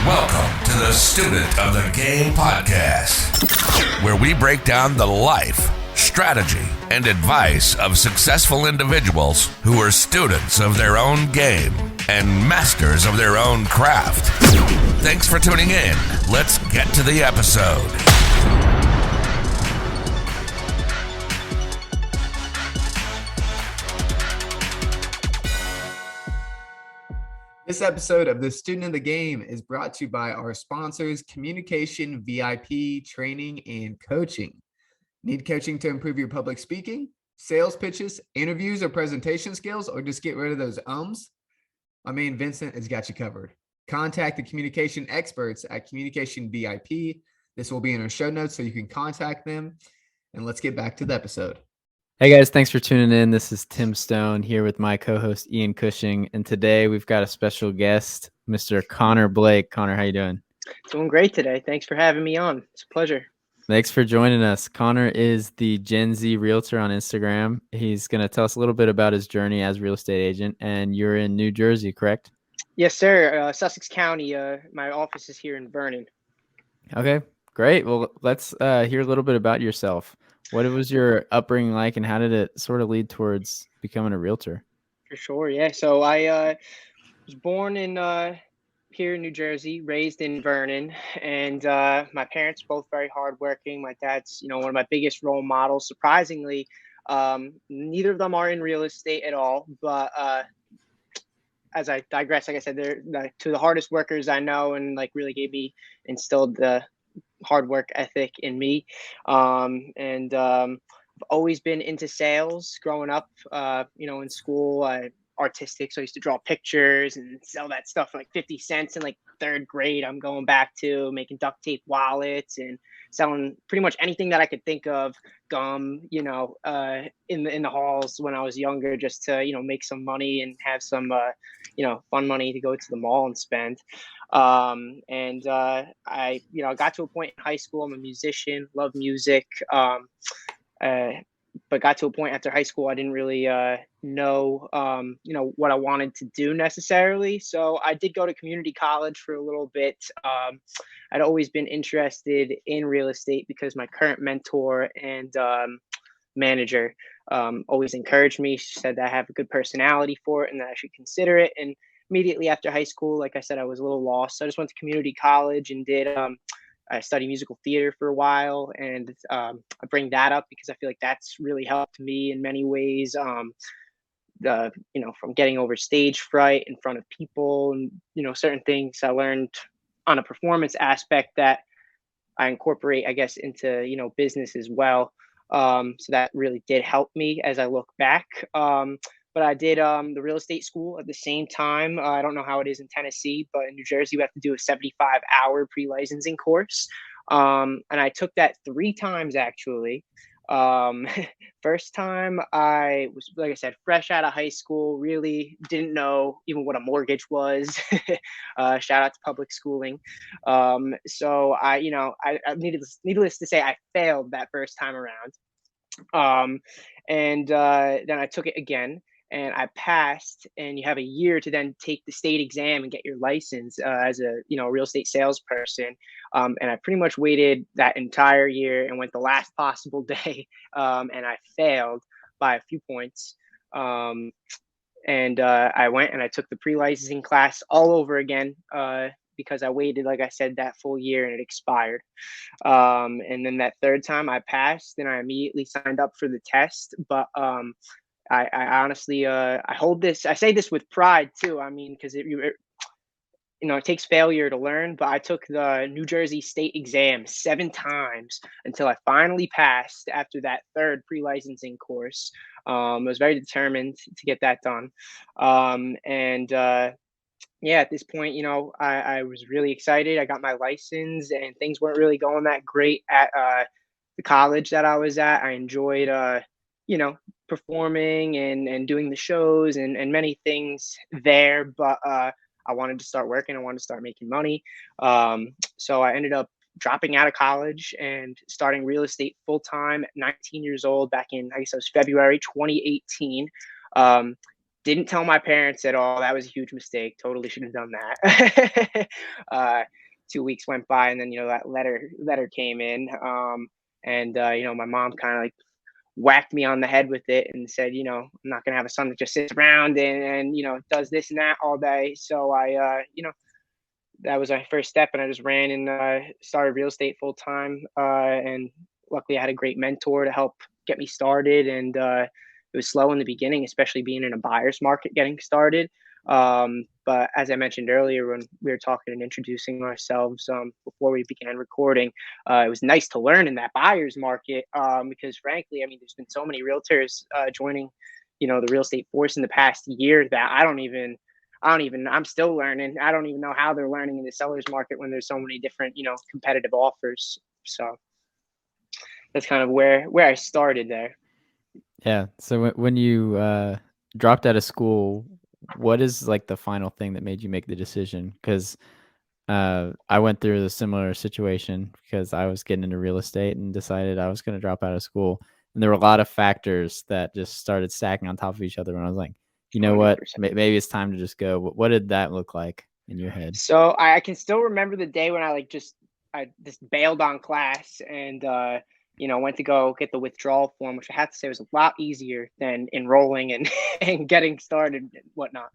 Welcome to the Student of the Game podcast, where we break down the life, strategy, and advice of successful individuals who are students of their own game and masters of their own craft. Thanks for tuning in. Let's get to the episode. This episode of the Student of the Game is brought to you by our sponsors, Communication VIP Training and Coaching. Need coaching to improve your public speaking, sales pitches, interviews, or presentation skills, or just get rid of those ums? My man Vincent has got you covered. Contact the communication experts at Communication VIP. This will be in our show notes so you can contact them. And let's get back to the episode. Hey guys, thanks for tuning in. This is Tim Stone here with my co-host Ian Cushing, and today we've got a special guest, Mr. Connor Blake. Connor, how you doing? Doing great today. Thanks for having me on. It's a pleasure. Thanks for joining us. Connor is the Gen Z Realtor on Instagram. He's going to tell us a little bit about his journey as a real estate agent, and you're in New Jersey, correct? Yes, sir. Sussex County. My office is here in Vernon. Okay, great. Well, let's hear a little bit about yourself. What was your upbringing like, and how did it sort of lead towards becoming a realtor? For sure, yeah. So I was born in here in New Jersey, raised in Vernon, and my parents both very hardworking. My dad's, one of my biggest role models. Surprisingly, neither of them are in real estate at all. But as I digress, like I said, they're two of the hardest workers I know, and instilled the hard work ethic in me. I've always been into sales growing up, in school. Artistic, so I used to draw pictures and sell that stuff for like 50 cents in like third grade. I'm going back to making duct tape wallets and selling pretty much anything that I could think of, gum, in the halls when I was younger, just to, make some money and have some, fun money to go to the mall and spend. I got to a point in high school. I'm a musician, love music. But got to a point after high school, I didn't really know, what I wanted to do necessarily. So I did go to community college for a little bit. I'd always been interested in real estate because my current mentor and manager always encouraged me. She said that I have a good personality for it and that I should consider it. And immediately after high school, like I said, I was a little lost. So I just went to community college and did I studied musical theater for a while, and I bring that up because I feel like that's really helped me in many ways. From getting over stage fright in front of people, and certain things I learned on a performance aspect that I incorporate, I guess, into business as well. So that really did help me as I look back. But I did the real estate school at the same time. I don't know how it is in Tennessee, but in New Jersey, we have to do a 75-hour pre-licensing course. And I took that 3 times, actually. First time I was, like I said, fresh out of high school, really didn't know even what a mortgage was. Shout out to public schooling. So needless to say, I failed that first time around. Then I took it again. And I passed, and you have a year to then take the state exam and get your license as a real estate salesperson. And I pretty much waited that entire year and went the last possible day, and I failed by a few points. I went and I took the pre-licensing class all over again because I waited, like I said, that full year and it expired. And then that third time I passed, and I immediately signed up for the test, but I honestly, I say this with pride too. I mean, because it takes failure to learn, but I took the New Jersey state exam 7 times until I finally passed after that third pre-licensing course. I was very determined to get that done. At this point, I was really excited. I got my license, and things weren't really going that great at the college that I was at. I enjoyed, performing and doing the shows and many things there, but I wanted to start working. I wanted to start making money. So I ended up dropping out of college and starting real estate full time at 19 years old back in, I guess it was February 2018. Didn't tell my parents at all. That was a huge mistake. Totally should have done that. 2 weeks went by, and then that letter came in, and my mom kind of like whacked me on the head with it and said, I'm not gonna have a son that just sits around and does this and that all day. So that was my first step, and I just ran and started real estate full time. And luckily, I had a great mentor to help get me started. And it was slow in the beginning, especially being in a buyer's market getting started. But as I mentioned earlier, when we were talking and introducing ourselves before we began recording, it was nice to learn in that buyer's market because, frankly, I mean, there's been so many realtors joining, the real estate force in the past year that I'm still learning. I don't even know how they're learning in the seller's market when there's so many different, competitive offers. So that's kind of where I started there. Yeah. So when you dropped out of school, what is like the final thing that made you make the decision? Because I went through a similar situation because I was getting into real estate and decided I was going to drop out of school. And there were a lot of factors that just started stacking on top of each other. And I was like, you know what? 100%. Maybe it's time to just go. What did that look like in your head? So I can still remember the day when I just bailed on class and went to go get the withdrawal form, which I have to say was a lot easier than enrolling and and getting started and whatnot.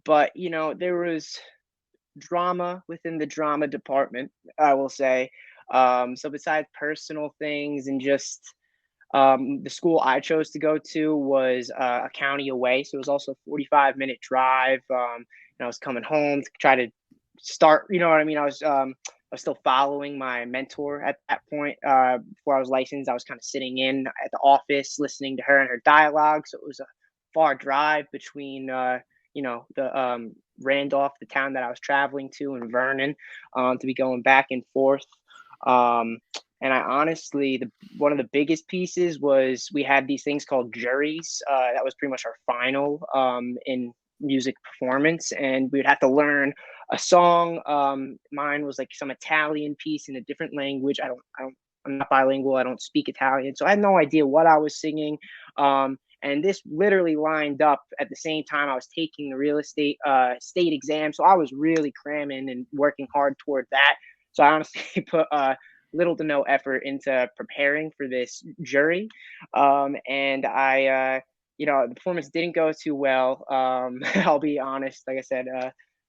But there was drama within the drama department, I will say. So besides personal things and just the school I chose to go to was a county away, so it was also a 45-minute drive. And I was coming home to try to start. You know what I mean? I was still following my mentor at that point. Before I was licensed, I was kind of sitting in at the office, listening to her and her dialogue. So it was a far drive between, the Randolph, the town that I was traveling to, and Vernon, to be going back and forth. Um, and I honestly, one of the biggest pieces was we had these things called juries. That was pretty much our final in music performance, and we would have to learn a song. Mine was like some Italian piece in a different language. I'm not bilingual. I don't speak Italian, so I had no idea what I was singing. And this literally lined up at the same time I was taking the real estate state exam, so I was really cramming and working hard toward that. So I honestly put little to no effort into preparing for this jury. And the performance didn't go too well. I'll be honest. Like I said,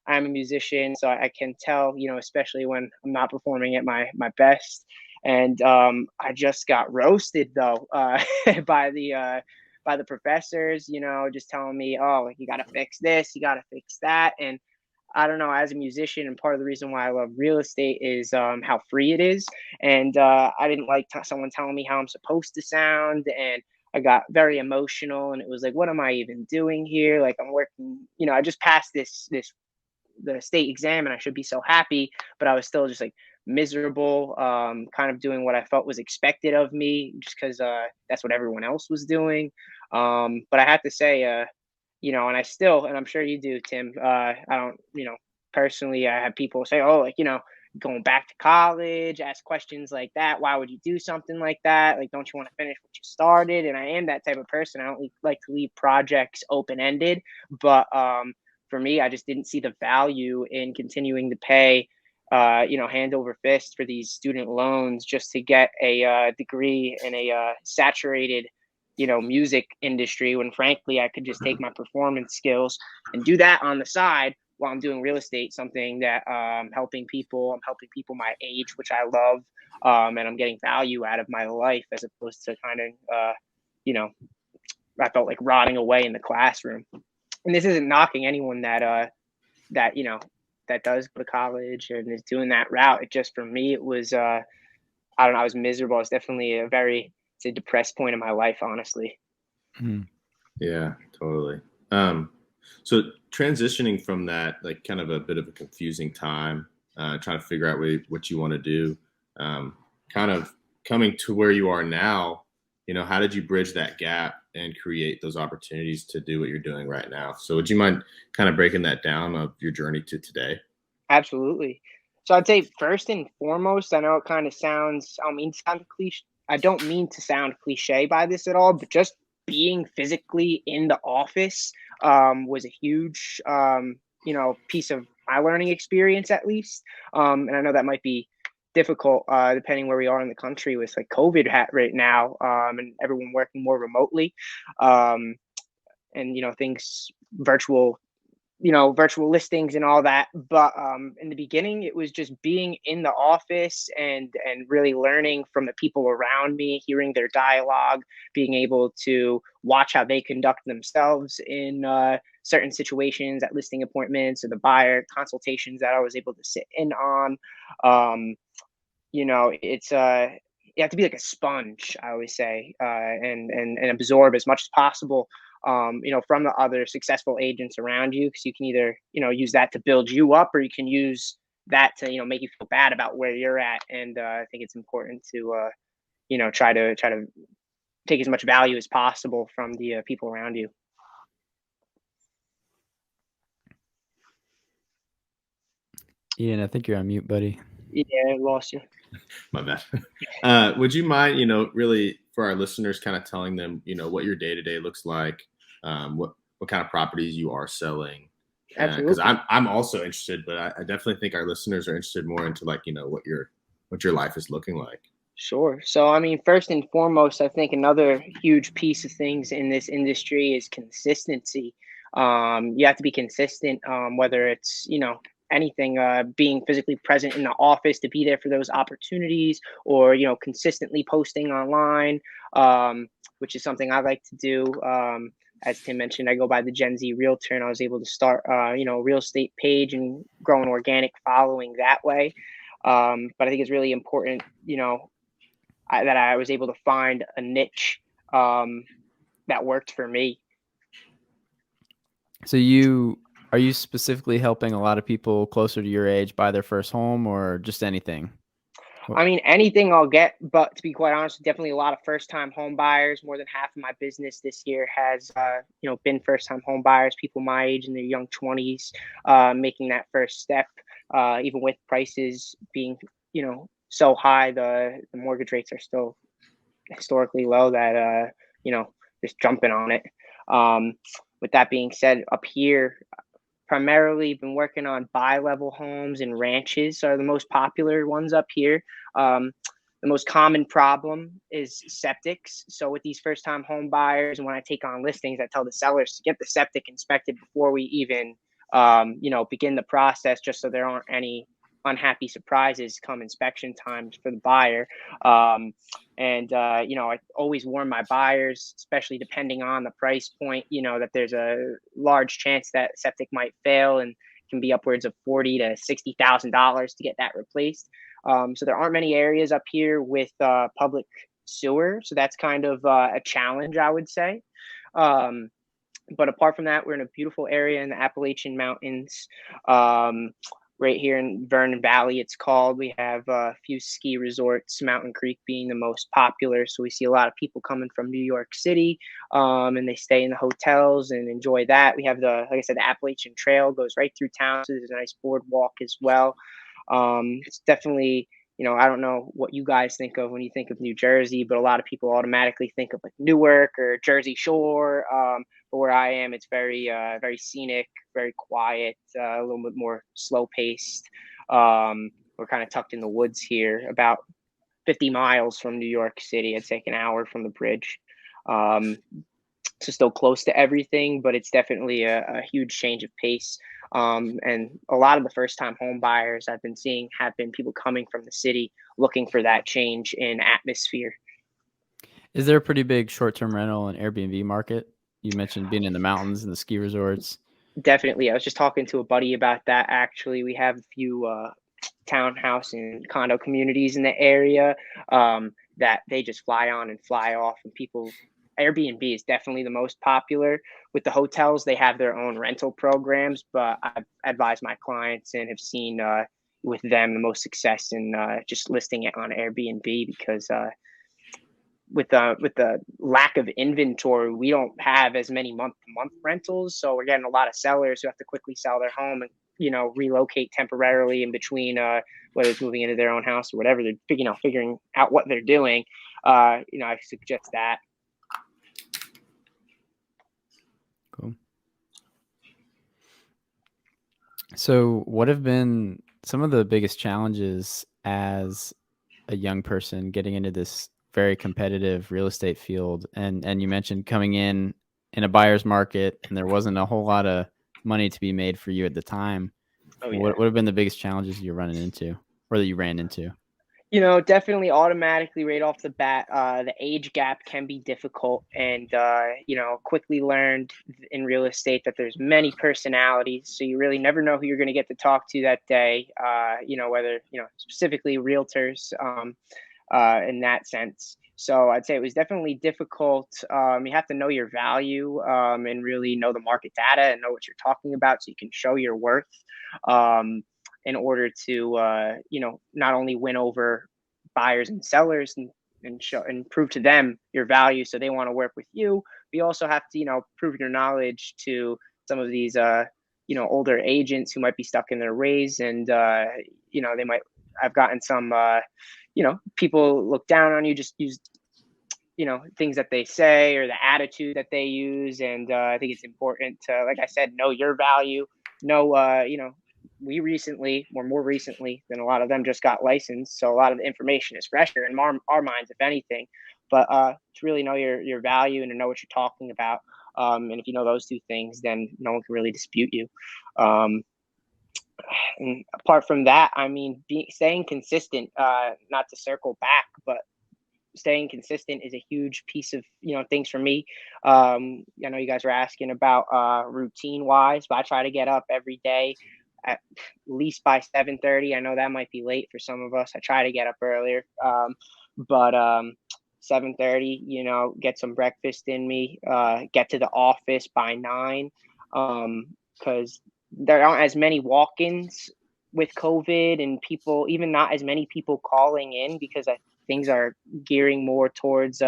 I'm a musician, so I can tell, especially when I'm not performing at my best. And I just got roasted though by the professors, just telling me, oh, like, you got to fix this, you got to fix that. And I don't know, as a musician, and part of the reason why I love real estate is how free it is. And I didn't like someone telling me how I'm supposed to sound. And I got very emotional, and it was like, what am I even doing here? Like, I'm working, I just passed the state exam, and I should be so happy, but I was still just like miserable, kind of doing what I felt was expected of me, just because that's what everyone else was doing. But I have to say, and and I'm sure you do, Tim. I don't, personally, I have people say, oh, like, going back to college, ask questions like that. Why would you do something like that? Like, don't you want to finish what you started? And I am that type of person. I don't like to leave projects open ended, but for me, I just didn't see the value in continuing to pay, hand over fist for these student loans just to get a degree in a saturated, music industry, when frankly I could just take my performance skills and do that on the side while I'm doing real estate, something that I'm helping people my age, which I love, and I'm getting value out of my life, as opposed to kind of I felt like rotting away in the classroom. And this isn't knocking anyone that that does go to college and is doing that route. It just, for me, it was I don't know, I was miserable. It's definitely it's a depressed point in my life, honestly. Yeah, totally. So transitioning from that, like, kind of a bit of a confusing time, trying to figure out what you want to do, kind of coming to where you are now, how did you bridge that gap and create those opportunities to do what you're doing right now? So would you mind kind of breaking that down of your journey to today? Absolutely. So I'd say first and foremost, I know it kind of sounds, I don't mean to sound cliche by this at all, but just being physically in the office was a huge, piece of my learning experience, at least. And I know that might be difficult depending where we are in the country with like COVID right now, and everyone working more remotely, um, and things virtual, virtual listings and all that. But in the beginning, it was just being in the office and really learning from the people around me, hearing their dialogue, being able to watch how they conduct themselves in certain situations at listing appointments or the buyer consultations that I was able to sit in on. Um, it's you have to be like a sponge, I always say, and absorb as much as possible, from the other successful agents around you, because you can either use that to build you up, or you can use that to make you feel bad about where you're at. And I think it's important to try to take as much value as possible from the people around you. Ian, I think you're on mute, buddy. Yeah, I lost you. My bad. Would you mind, really for our listeners, kind of telling them, what your day to day looks like, what kind of properties you are selling? Because I'm also interested, but I definitely think our listeners are interested more into like what your life is looking like. Sure. So, I mean, first and foremost, I think another huge piece of things in this industry is consistency. You have to be consistent, whether it's, anything, being physically present in the office to be there for those opportunities, or, consistently posting online, which is something I like to do. As Tim mentioned, I go by the Gen Z Realtor, and I was able to start, real estate page and grow an organic following that way. But I think it's really important, that I was able to find a niche that worked for me. So are you specifically helping a lot of people closer to your age buy their first home, or just anything? I mean, anything I'll get, but to be quite honest, definitely a lot of first-time home buyers. More than half of my business this year has, been first-time home buyers, people my age in their young 20s, making that first step, even with prices being, so high, the mortgage rates are still historically low that, just jumping on it. With that being said, up here, primarily been working on bi-level homes, and ranches are the most popular ones up here. The most common problem is septics. So with these first-time home buyers, and when I take on listings, I tell the sellers to get the septic inspected before we even, begin the process, just so there aren't any unhappy surprises come inspection times for the buyer. I always warn my buyers, especially depending on the price point, that there's a large chance that septic might fail, and can be upwards of $40,000 to $60,000 to get that replaced. So there aren't many areas up here with public sewer, so that's kind of a challenge, I would say. But apart from that, we're in a beautiful area in the Appalachian Mountains. Right here in Vernon Valley, it's called. We have a few ski resorts, Mountain Creek being the most popular. So we see a lot of people coming from New York City, and they stay in the hotels and enjoy that. We have like I said, the Appalachian Trail goes right through town, so there's a nice boardwalk as well. It's definitely, I don't know what you guys think of when you think of New Jersey, but a lot of people automatically think of like Newark or Jersey Shore. But where I am, it's very, very scenic, very quiet, a little bit more slow paced. We're kind of tucked in the woods here, about 50 miles from New York City. I'd take an hour from the bridge. So still close to everything, but it's definitely a huge change of pace. And a lot of the first time home buyers I've been seeing have been people coming from the city looking for that change in atmosphere. Is there a pretty big short-term rental and Airbnb market? You mentioned being in the mountains and the ski resorts. Definitely. I was just talking to a buddy about that. Actually, we have a few townhouse and condo communities in the area that they just fly on and fly off, and people Airbnb is definitely the most popular. With the hotels, they have their own rental programs, but I've advised my clients and have seen with them the most success in just listing it on Airbnb, because with the lack of inventory, we don't have as many month-to-month rentals. So we're getting a lot of sellers who have to quickly sell their home and relocate temporarily in between, whether it's moving into their own house or whatever they're figuring out what they're doing. I suggest that. Cool. So, what have been some of the biggest challenges as a young person getting into this very competitive real estate field? And you mentioned coming in a buyer's market, and there wasn't a whole lot of money to be made for you at the time. Oh yeah. What have been the biggest challenges you're running into, or that you ran into? Definitely automatically right off the bat, the age gap can be difficult, and quickly learned in real estate that there's many personalities, so you really never know who you're going to get to talk to that day. Whether specifically realtors, in that sense. So I'd say it was definitely difficult. You have to know your value, and really know the market data and know what you're talking about, so you can show your worth. Um, in order to not only win over buyers and sellers, and show and prove to them your value so they want to work with you, but you also have to prove your knowledge to some of these older agents who might be stuck in their ways, and they might have gotten some people look down on you, just use things that they say or the attitude that they use. And I think it's important to, like I said, know your value. Know we recently, or more recently than a lot of them, just got licensed, so a lot of the information is fresher in our minds, if anything. But to really know your value and to know what you're talking about, and if you know those two things, then no one can really dispute you. And apart from that, I mean, staying consistent, not to circle back, but staying consistent is a huge piece of things for me. I know you guys were asking about routine wise, but I try to get up every day at least by 7:30. I know that might be late for some of us. I try to get up earlier, but 7:30, get some breakfast in me, get to the office by 9, because there aren't as many walk-ins with COVID, and people, even not as many people calling in, because things are gearing more towards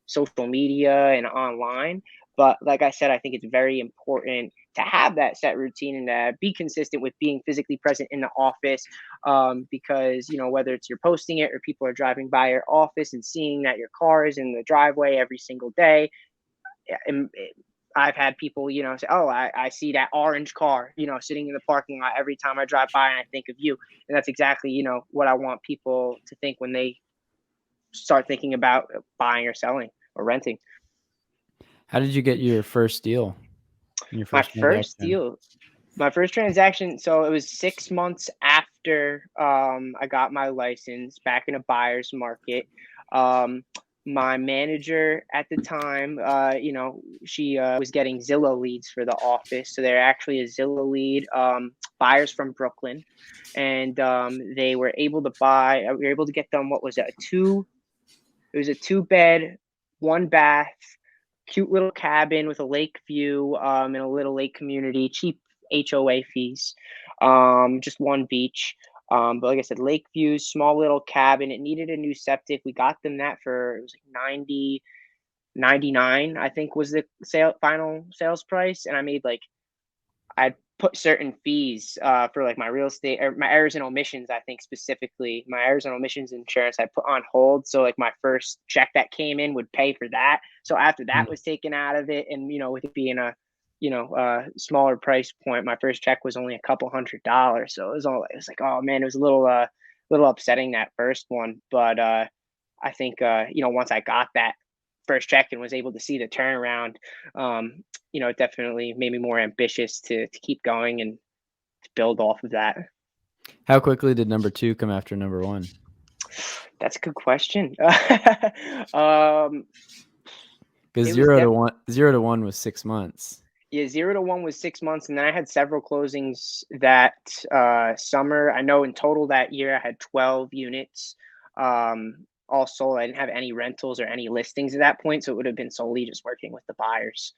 social media and online. But like I said, I think it's very important to have that set routine and to be consistent with being physically present in the office, because whether it's you're posting it or people are driving by your office and seeing that your car is in the driveway every single day. And I've had people, say, "Oh, I see that orange car, sitting in the parking lot every time I drive by, and I think of you." And that's exactly, what I want people to think when they start thinking about buying or selling or renting. How did you get your first deal? Your My first first transaction? deal, my first transaction. So it was 6 months after I got my license, back in a buyer's market. Um, my manager at the time, she was getting Zillow leads for the office. So they're actually a Zillow lead, buyers from Brooklyn, and they were able to buy. We were able to get them. What was it? It was a 2-bed, 1 bath, cute little cabin with a lake view, in a little lake community, cheap HOA fees, just one beach. But like I said, lake views, small little cabin. It needed a new septic. We got them that for, it was like 99, I think, was the final sales price. And I made like, I put certain fees for like my real estate, or my errors and omissions. I think specifically my errors and omissions insurance I put on hold. So like my first check that came in would pay for that. So after that was taken out of it, and with it being a smaller price point, my first check was only a couple $100. So it was like, oh man, it was a little upsetting, that first one. But I think once I got that first check and was able to see the turnaround, it definitely made me more ambitious to keep going and to build off of that. How quickly did number 2 come after number 1? That's a good question. Because It was 0 to 1 was 6 months. Yeah, 0 to 1 was 6 months, and then I had several closings that summer. I know in total that year I had 12 units, all sold. I didn't have any rentals or any listings at that point, so it would have been solely just working with the buyers.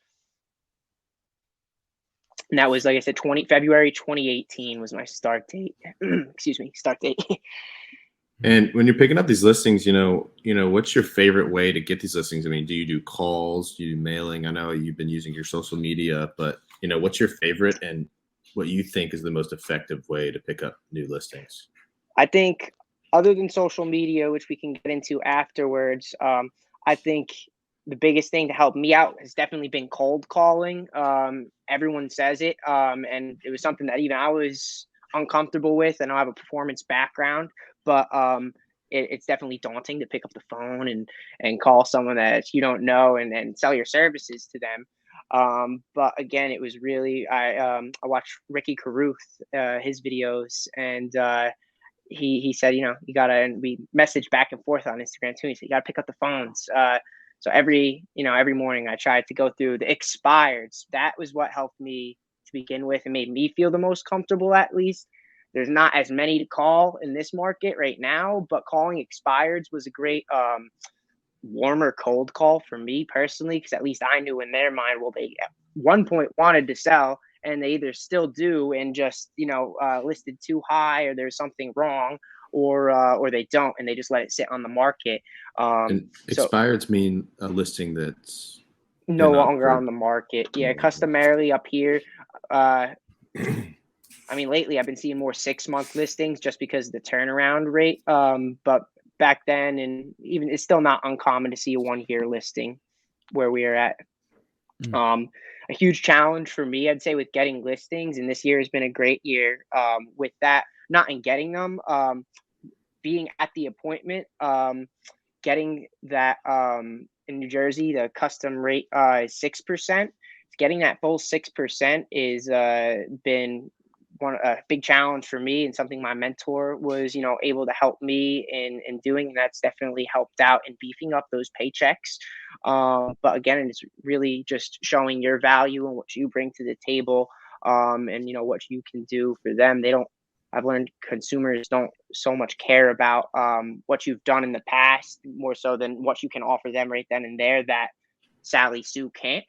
And that was, like I said, February 2018 was my start date. Excuse me, start date. And when you're picking up these listings, what's your favorite way to get these listings? I mean, do you do calls? Do you do mailing? I know you've been using your social media, but what's your favorite and what you think is the most effective way to pick up new listings? I think, other than social media, which we can get into afterwards, I think the biggest thing to help me out has definitely been cold calling. Everyone says it, and it was something that even I was uncomfortable with. I know I have a performance background, but it's definitely daunting to pick up the phone and call someone that you don't know and sell your services to them. But again, it was really I watched Ricky Carruth, his videos, and he said, you gotta, and we messaged back and forth on Instagram too. He said, you gotta pick up the phones. So every morning I tried to go through the expireds. That was what helped me to begin with and made me feel the most comfortable, at least. There's not as many to call in this market right now, but calling expireds was a great warmer cold call for me personally, because at least I knew in their mind, well, they at one point wanted to sell and they either still do and just listed too high, or there's something wrong, or they don't and they just let it sit on the market. And So expireds mean a listing that's no been up longer for- on the market. Yeah, customarily up here. I mean, lately I've been seeing more 6-month listings just because of the turnaround rate. But back then, and even it's still not uncommon to see a 1-year listing where we are at. A huge challenge for me, I'd say, with getting listings, and this year has been a great year with that, not in getting them, being at the appointment, getting that in New Jersey, the custom rate is 6%. Getting that full 6% is been a big challenge for me, and something my mentor was able to help me in doing, and that's definitely helped out in beefing up those paychecks. But again, it's really just showing your value and what you bring to the table, and what you can do for them. I've learned consumers don't so much care about what you've done in the past, more so than what you can offer them right then and there, that Sally Sue can't.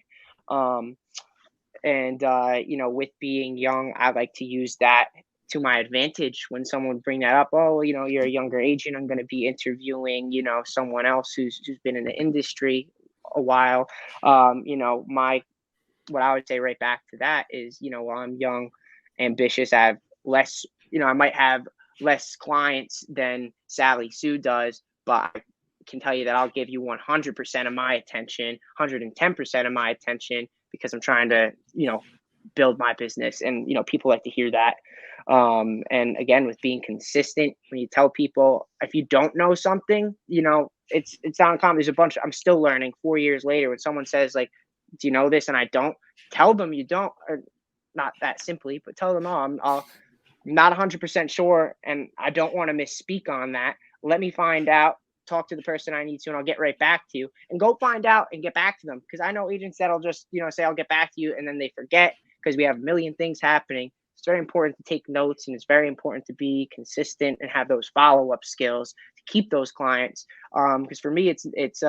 With being young, I like to use that to my advantage when someone bring that up. Oh, you're a younger agent. I'm going to be interviewing, someone else who's been in the industry a while. What I would say right back to that is, while I'm young, ambitious, I have less, I might have less clients than Sally Sue does, but I can tell you that I'll give you 100% of my attention, 110% of my attention, because I'm trying to, build my business. And, people like to hear that. And again, with being consistent, when you tell people, if you don't know something, it's not uncommon. There's a bunch, I'm still learning 4 years later, when someone says, like, do you know this? And I don't. Tell them you don't, or not that simply, but tell them, I'm not 100% sure, and I don't want to misspeak on that. Let me find out, talk to the person I need to, and I'll get right back to you. And go find out and get back to them, because I know agents that'll just say I'll get back to you, and then they forget, because we have a million things happening. It's very important to take notes, and it's very important to be consistent and have those follow-up skills to keep those clients. Because for me, it's it's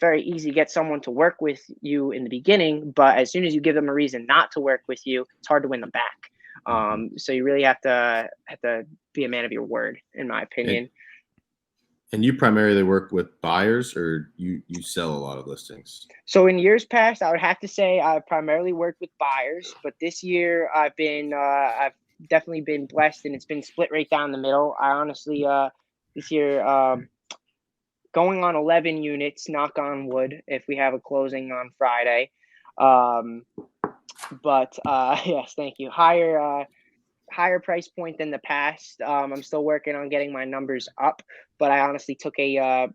very easy to get someone to work with you in the beginning, but as soon as you give them a reason not to work with you, it's hard to win them back. So you really have to be a man of your word, in my opinion. And you primarily work with buyers, or you sell a lot of listings? So in years past, I would have to say I've primarily worked with buyers, but this year I've definitely been blessed, and it's been split right down the middle. I honestly, this year, going on 11 units, knock on wood, if we have a closing on Friday. But yes, thank you. Higher price point than the past. I'm still working on getting my numbers up, but I honestly took a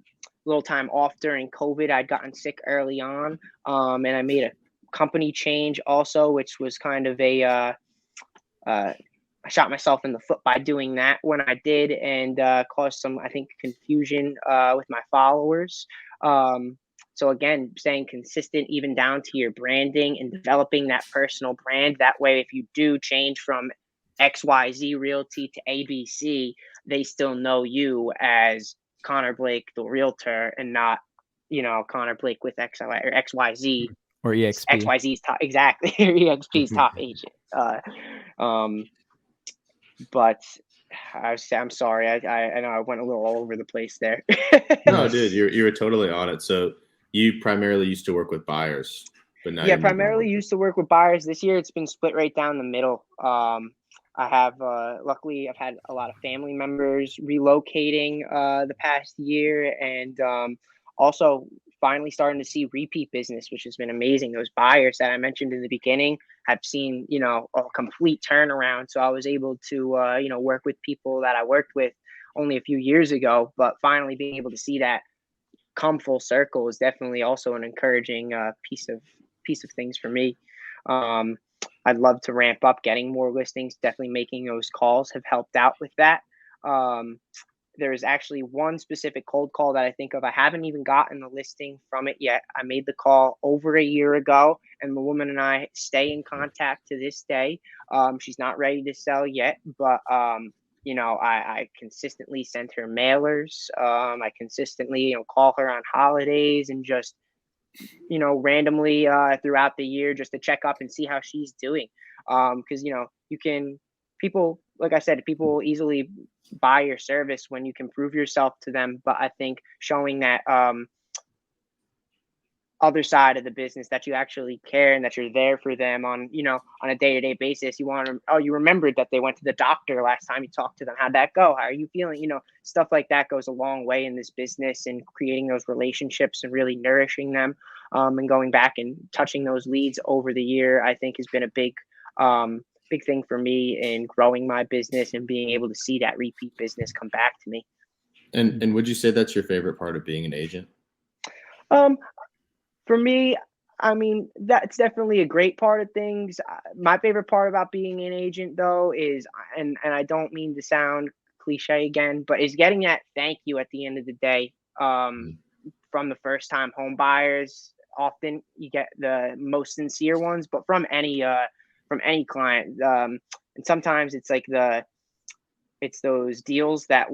little time off during COVID. I'd gotten sick early on, and I made a company change also, which was kind of I shot myself in the foot by doing that when I did, and caused some, I think, confusion with my followers. So again, staying consistent, even down to your branding and developing that personal brand. That way, if you do change from XYZ Realty to ABC, they still know you as Connor Blake, the realtor, and not, Connor Blake with XYZ or EXP. XYZ's top, exactly, or EXP's top agent. But I'm sorry. I know I went a little all over the place there. No, dude, you were totally on it. So you primarily used to work with buyers, but now primarily used to work with buyers. This year it's been split right down the middle. I have luckily I've had a lot of family members relocating the past year, and also finally starting to see repeat business, which has been amazing. Those buyers that I mentioned in the beginning have seen, a complete turnaround. So I was able to, work with people that I worked with only a few years ago, but finally being able to see that come full circle is definitely also an encouraging piece of things for me. Um, I'd love to ramp up getting more listings. Definitely making those calls have helped out with that. Um, there's actually one specific cold call that I think of. I haven't even gotten the listing from it yet. I made the call over a year ago, and the woman and I stay in contact to this day. She's not ready to sell yet, but I consistently send her mailers. I consistently, call her on holidays and just, randomly throughout the year just to check up and see how she's doing. Because, people, like I said, people will easily buy your service when you can prove yourself to them. But I think showing that other side of the business, that you actually care and that you're there for them on a day-to-day basis. You remembered that they went to the doctor last time you talked to them. How'd that go? How are you feeling? Stuff like that goes a long way in this business, and creating those relationships and really nourishing them, and going back and touching those leads over the year, I think has been a big thing for me in growing my business and being able to see that repeat business come back to me. And would you say that's your favorite part of being an agent? For me, I mean, that's definitely a great part of things. My favorite part about being an agent, though, is, and I don't mean to sound cliche again, but is getting that thank you at the end of the day, from the first time home buyers. Often you get the most sincere ones, but from any client, and sometimes it's like it's those deals that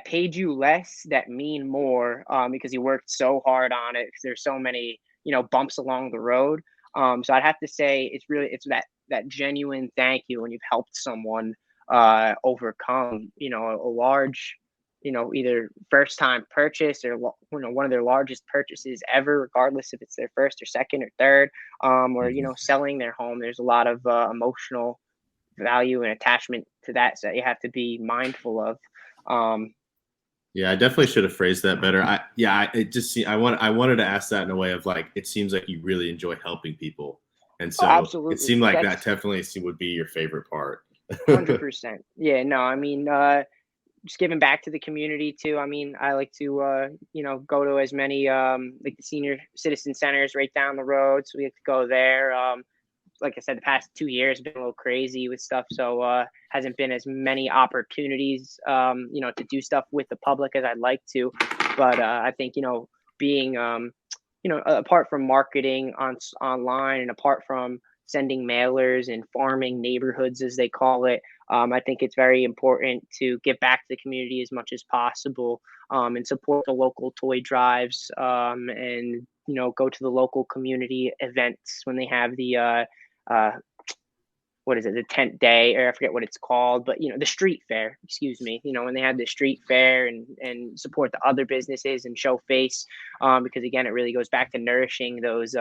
paid you less that mean more, because you worked so hard on it, because there's so many bumps along the road. So I'd have to say it's that genuine thank you when you've helped someone overcome a large either first time purchase or one of their largest purchases ever, regardless if it's their first or second or third, or selling their home. There's a lot of emotional value and attachment to that, so you have to be mindful of. Yeah, I definitely should have phrased that better. I wanted to ask that in a way of like, it seems like you really enjoy helping people, and so Absolutely. it seemed like that definitely would be your favorite part. 100%. Yeah, no, I mean, just giving back to the community too. I mean, I like to go to as many like the senior citizen centers right down the road, so we have to go there. Like I said, the past 2 years have been a little crazy with stuff, so hasn't been as many opportunities, to do stuff with the public as I'd like to. But I think being apart from marketing online, and apart from sending mailers and farming neighborhoods as they call it, I think it's very important to give back to the community as much as possible, and support the local toy drives, and go to the local community events when they have the what is it, the tent day, or I forget what it's called, but the street fair, excuse me, when they had the street fair, and support the other businesses and show face, because again, it really goes back to nourishing those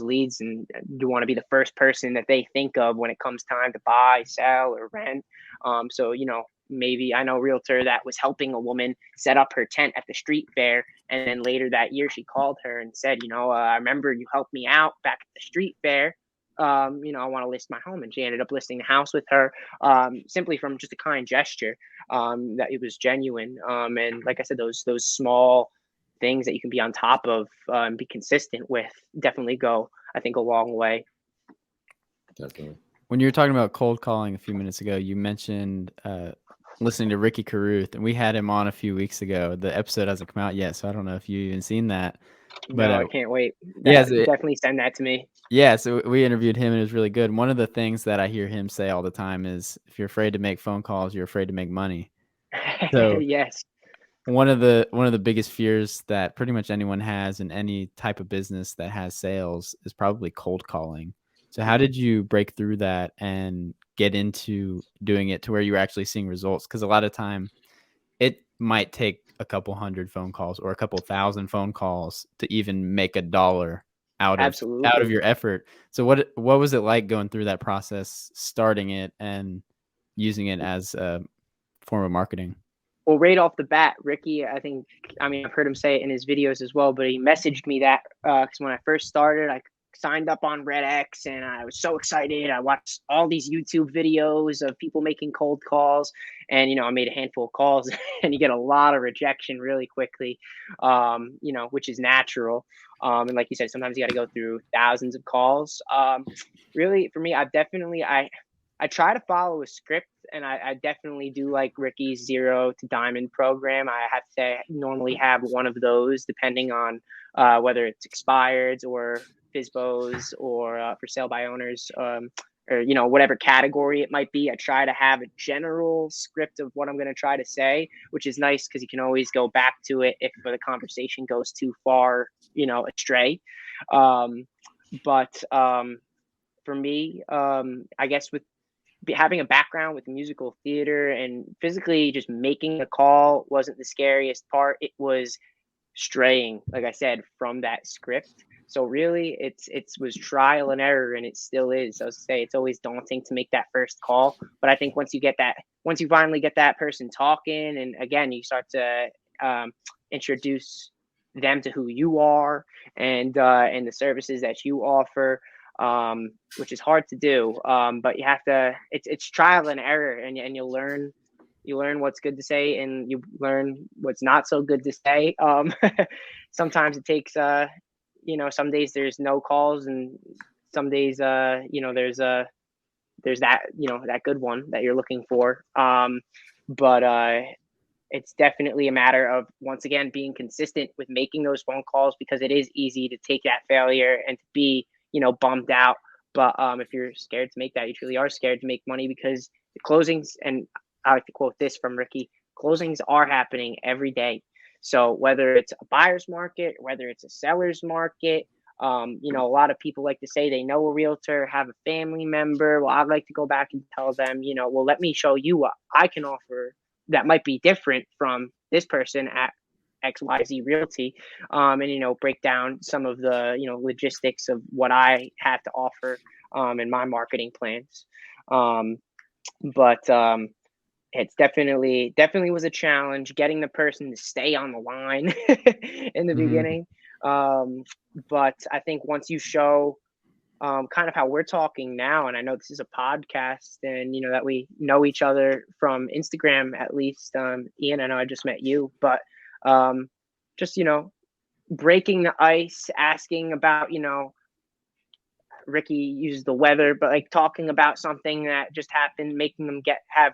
leads, and you want to be the first person that they think of when it comes time to buy, sell, or rent. So maybe I know a realtor that was helping a woman set up her tent at the street fair, and then later that year she called her and said, I remember you helped me out back at the street fair. I want to list my home, and she ended up listing the house with her, simply from just a kind gesture, that it was genuine. And like I said, those small things that you can be on top of, and be consistent with, definitely go, I think, a long way. Definitely. When you were talking about cold calling a few minutes ago, you mentioned listening to Ricky Carruth, and we had him on a few weeks ago. The episode hasn't come out yet, so I don't know if you've even seen that. But no, I can't wait. Definitely send that to me. Yeah, so we interviewed him, and it was really good. One of the things that I hear him say all the time is, if you're afraid to make phone calls, you're afraid to make money. So yes. One of the biggest fears that pretty much anyone has in any type of business that has sales is probably cold calling. So how did you break through that and get into doing it to where you were actually seeing results? Because a lot of time it might take a couple hundred phone calls or a couple thousand phone calls to even make $1 out of your effort. So what was it like going through that process, starting it and using it as a form of marketing? Well, right off the bat, Ricky, I mean, I've heard him say it in his videos as well, but he messaged me that because when I first started, I signed up on Red X and I was so excited. I watched all these YouTube videos of people making cold calls, and I made a handful of calls, and you get a lot of rejection really quickly, which is natural. And like you said, sometimes you got to go through thousands of calls. Really, for me, I try to follow a script, and I definitely do like Ricky's 0 to Diamond program. I have to normally have one of those, depending on whether it's expireds or FISBOs or for sale by owners, or whatever category it might be. I try to have a general script of what I'm going to try to say, which is nice because you can always go back to it if the conversation goes too far, astray. But for me, I guess with having a background with musical theater and physically just making a call wasn't the scariest part. It was straying, like I said, from that script. So really, it was trial and error, and it still is. I would say it's always daunting to make that first call, but I think once you finally get that person talking, and again, you start to introduce them to who you are and the services that you offer, which is hard to do. But you have to. It's trial and error, and you'll learn. You learn what's good to say, and you learn what's not so good to say. Sometimes it takes, some days there's no calls, and some days, there's that, that good one that you're looking for. But it's definitely a matter of, once again, being consistent with making those phone calls, because it is easy to take that failure and to be, bummed out. But if you're scared to make that, you truly are scared to make money, because the closings, and I like to quote this from Ricky, closings are happening every day. So whether it's a buyer's market, whether it's a seller's market, a lot of people like to say they know a realtor, have a family member. Well, I'd like to go back and tell them, well, let me show you what I can offer that might be different from this person at XYZ Realty, and break down some of the logistics of what I have to offer in my marketing plans. But it's definitely was a challenge getting the person to stay on the line in the beginning. But I think once you show kind of how we're talking now, and I know this is a podcast, and that we know each other from Instagram, at least. Ian, I know I just met you, but just breaking the ice, asking about, Ricky used the weather, but like talking about something that just happened, making them have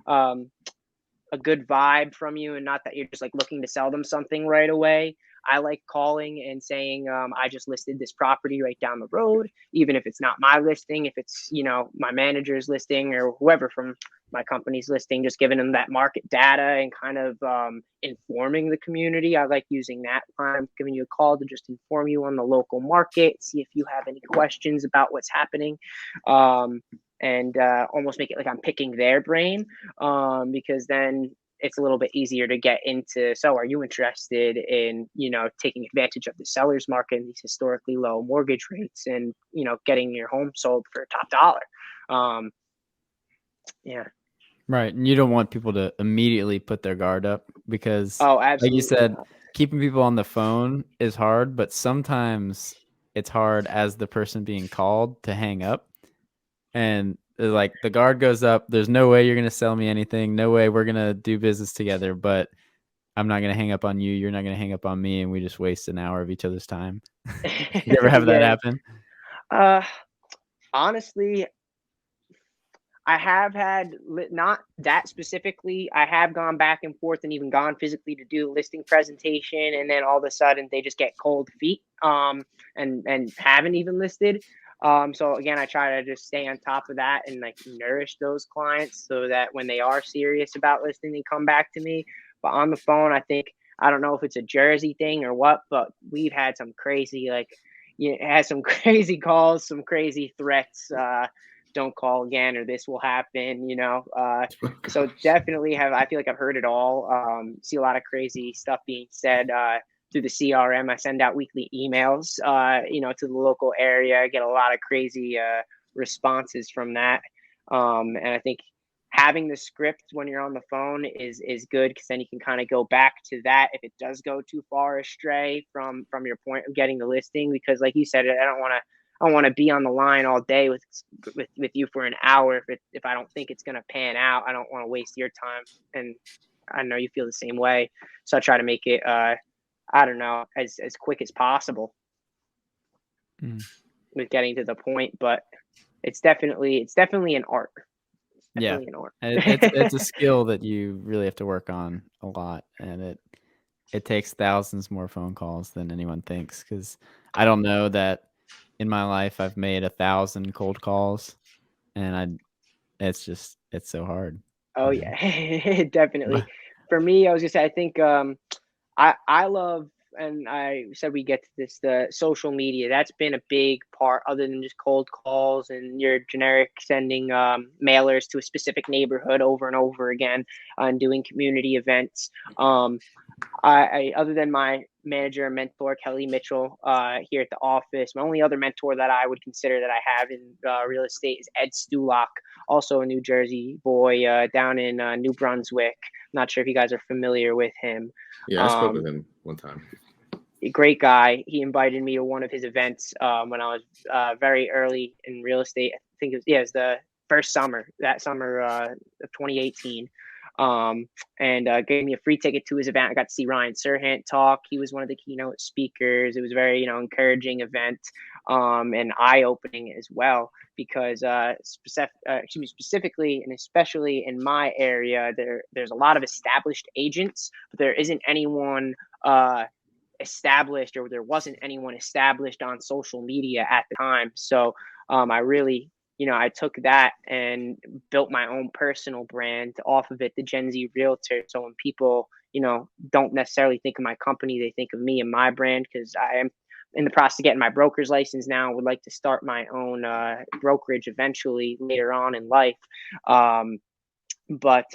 a good vibe from you, and not that you're just like looking to sell them something right away. I like calling and saying, I just listed this property right down the road, even if it's not my listing, if it's, my manager's listing or whoever from my company's listing, just giving them that market data and kind of informing the community. I like using that when I'm giving you a call, to just inform you on the local market, see if you have any questions about what's happening. And almost make it like I'm picking their brain, because then it's a little bit easier to get into. So are you interested in, taking advantage of the seller's market and these historically low mortgage rates, and, getting your home sold for top dollar? Yeah. Right. And you don't want people to immediately put their guard up, because like you said, keeping people on the phone is hard, but sometimes it's hard as the person being called to hang up. And like the guard goes up, there's no way you're going to sell me anything. No way we're going to do business together, but I'm not going to hang up on you. You're not going to hang up on me. And we just waste an hour of each other's time. You ever have that happen? Honestly, I have had, not that specifically. I have gone back and forth and even gone physically to do a listing presentation, and then all of a sudden they just get cold feet, and haven't even listed. So again, I try to just stay on top of that and like nourish those clients, so that when they are serious about listing, they come back to me. But on the phone, I don't know if it's a Jersey thing or what, but we've had some crazy, had some crazy calls, some crazy threats. Don't call again, or this will happen, so definitely I feel like I've heard it all. See a lot of crazy stuff being said through the CRM. I send out weekly emails, to the local area. I get a lot of crazy responses from that. And I think having the script when you're on the phone is good, because then you can kind of go back to that if it does go too far astray from your point of getting the listing. Because like you said, I don't want to be on the line all day with you for an hour if I don't think it's going to pan out. I don't want to waste your time, and I know you feel the same way. So I try to make it I don't know, as quick as possible with getting to the point. But it's definitely an art. Yeah, Definitely an art. it's a skill that you really have to work on a lot, and it takes thousands more phone calls than anyone thinks. Because I don't know that in my life I've made 1,000 cold calls, and it's so hard. Oh you know? yeah, definitely. But For me, I was gonna say, I think I love, and I said we get to this, the social media. That's been a big part, other than just cold calls and your generic sending mailers to a specific neighborhood over and over again, and doing community events. I other than my manager and mentor Kelly Mitchell here at the office, my only other mentor that I would consider that I have in real estate is Ed Stulak, also a New Jersey boy down in New Brunswick. Not sure if you guys are familiar with him. Yeah, I spoke with him one time. Great guy. He invited me to one of his events when I was very early in real estate. I think it was the first summer, that summer of 2018. And gave me a free ticket to his event. I got to see Ryan Serhant talk. He was one of the keynote speakers. It was a very, encouraging event, and eye-opening as well, because specifically and especially in my area, there's a lot of established agents, but there isn't anyone established, or there wasn't anyone established on social media at the time. So I really, I took that and built my own personal brand off of it, the Gen Z Realtor. So when people, don't necessarily think of my company, they think of me and my brand, because I am in the process of getting my broker's license now. Would like to start my own brokerage eventually later on in life. But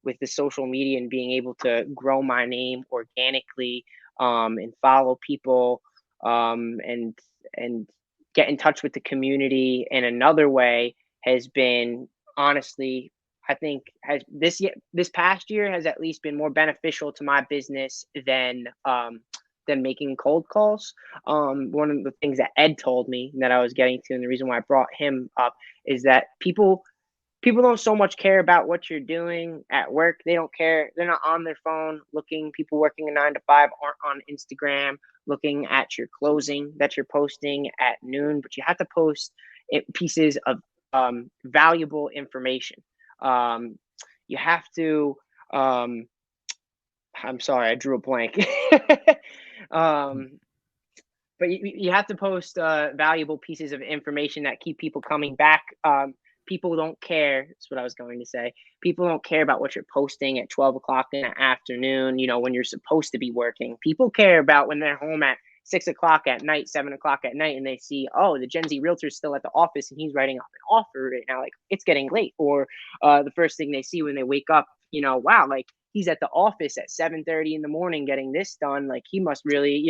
with the social media and being able to grow my name organically, and follow people, and get in touch with the community in another way, has been, honestly, I think, has this past year has at least been more beneficial to my business than making cold calls. One of the things that Ed told me that I was getting to, and the reason why I brought him up, is that people don't so much care about what you're doing at work. They don't care. They're not on their phone looking. People working a 9 to 5 aren't on Instagram looking at your closing that you're posting at noon. But you have to post pieces of valuable information. You have to. I'm sorry, I drew a blank. But you have to post valuable pieces of information that keep people coming back. People don't care. That's what I was going to say. People don't care about what you're posting at 12 o'clock in the afternoon, when you're supposed to be working. People care about when they're home at 6 o'clock at night, 7 o'clock at night, and they see, oh, the Gen Z realtor is still at the office and he's writing up an offer right now. Like, it's getting late. Or the first thing they see when they wake up, wow, like, he's at the office at 7:30 in the morning getting this done. Like, he must really